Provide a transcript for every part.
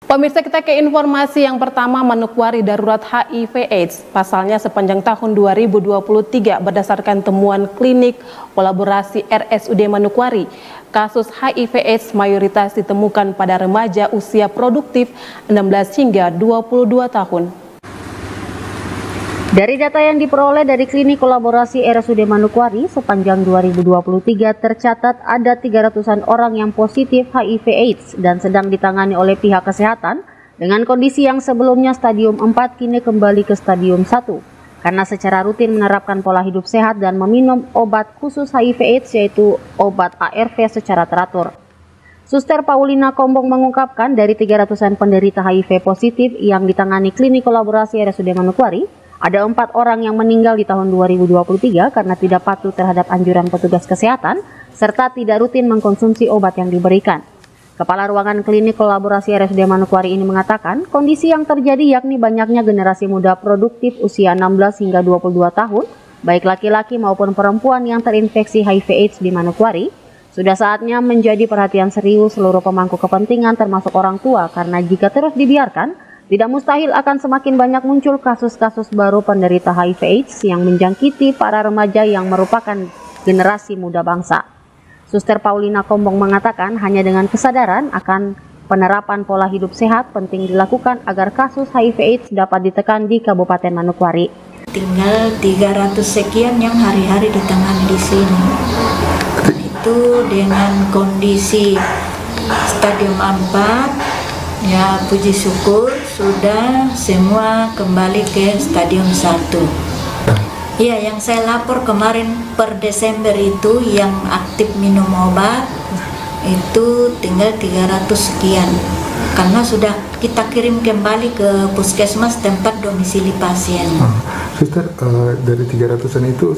Pemirsa, kita ke informasi yang pertama. Manokwari darurat HIV/AIDS. Pasalnya sepanjang tahun 2023 berdasarkan temuan klinik kolaborasi RSUD Manokwari, kasus HIV/AIDS mayoritas ditemukan pada remaja usia produktif 16 hingga 22 tahun. Dari data yang diperoleh dari klinik kolaborasi RSUD Manokwari, sepanjang 2023 tercatat ada 300-an orang yang positif HIV/AIDS dan sedang ditangani oleh pihak kesehatan dengan kondisi yang sebelumnya stadium 4 kini kembali ke stadium 1 karena secara rutin menerapkan pola hidup sehat dan meminum obat khusus HIV/AIDS yaitu obat ARV secara teratur. Suster Paulina Kombong mengungkapkan dari 300-an penderita HIV positif yang ditangani klinik kolaborasi RSUD Manokwari, ada 4 orang yang meninggal di tahun 2023 karena tidak patuh terhadap anjuran petugas kesehatan serta tidak rutin mengkonsumsi obat yang diberikan. Kepala Ruangan Klinik Kolaborasi RSUD Manokwari ini mengatakan kondisi yang terjadi yakni banyaknya generasi muda produktif usia 16 hingga 22 tahun, baik laki-laki maupun perempuan yang terinfeksi HIV/AIDS di Manokwari. Sudah saatnya menjadi perhatian serius seluruh pemangku kepentingan termasuk orang tua karena jika terus dibiarkan, tidak mustahil akan semakin banyak muncul kasus-kasus baru penderita HIV/AIDS yang menjangkiti para remaja yang merupakan generasi muda bangsa. Suster Paulina Kombong mengatakan hanya dengan kesadaran akan penerapan pola hidup sehat penting dilakukan agar kasus HIV/AIDS dapat ditekan di Kabupaten Manokwari. Tinggal 300 sekian yang hari-hari ditangani di sini. Itu dengan kondisi stadium 4. Ya, puji syukur sudah semua kembali ke stadium 1. Ya, yang saya lapor kemarin per Desember itu yang aktif minum obat itu tinggal 300 sekian. Karena sudah kita kirim kembali ke puskesmas tempat domisili pasien. Suster, dari 300-an itu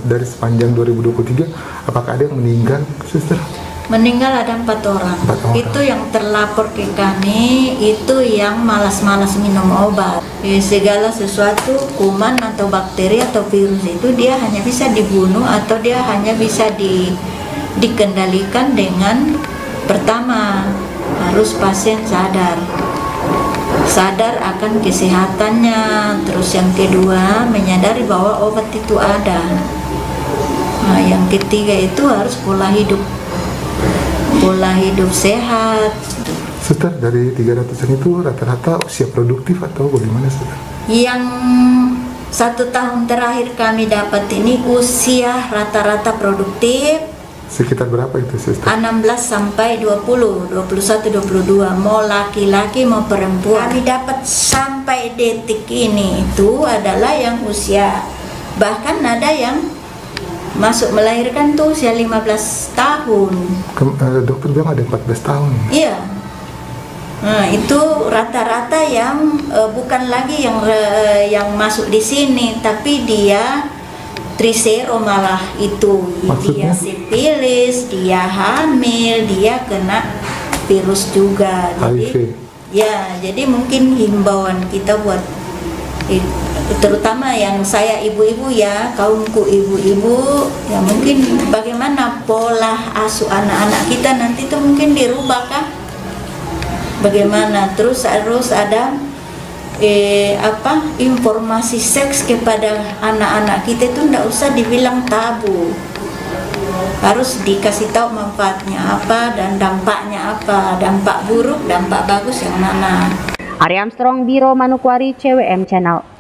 dari sepanjang 2023 apakah ada yang meninggal, Suster? Meninggal ada 4 orang. Itu yang terlapor ke kami, itu yang malas-malas minum obat. Segala sesuatu, kuman atau bakteri atau virus itu dia hanya bisa dibunuh atau dia hanya bisa dikendalikan dengan pertama, harus pasien sadar akan kesehatannya. Terus yang kedua, menyadari bahwa obat itu ada. Nah, yang ketiga itu harus pola hidup sehat. Suster, dari 300-an itu rata-rata usia produktif atau bagaimana, Suster? Yang 1 tahun terakhir kami dapat ini usia rata-rata produktif. Sekitar berapa itu, Suster? 16 sampai 20, 21, 22, mau laki-laki mau perempuan. Kami dapat sampai detik ini itu adalah yang usia, bahkan ada yang masuk melahirkan tuh usia 15 tahun. Dokter bilang ada 14 tahun. Iya. Nah, itu rata-rata yang bukan lagi yang masuk di sini, tapi dia trisero malah itu. Maksudnya? Dia sifilis, dia hamil, dia kena virus juga. HIV. Jadi mungkin himbauan kita buat terutama yang saya ibu-ibu ya, kaumku ibu-ibu ya, mungkin bagaimana pola asuh anak-anak kita nanti itu mungkin dirubah kah? Bagaimana terus harus ada informasi seks kepada anak-anak kita itu tidak usah dibilang tabu, harus dikasih tahu manfaatnya apa dan dampaknya apa, dampak buruk, dampak bagus yang mana. Ari Armstrong, Biro Manokwari, CWM Channel.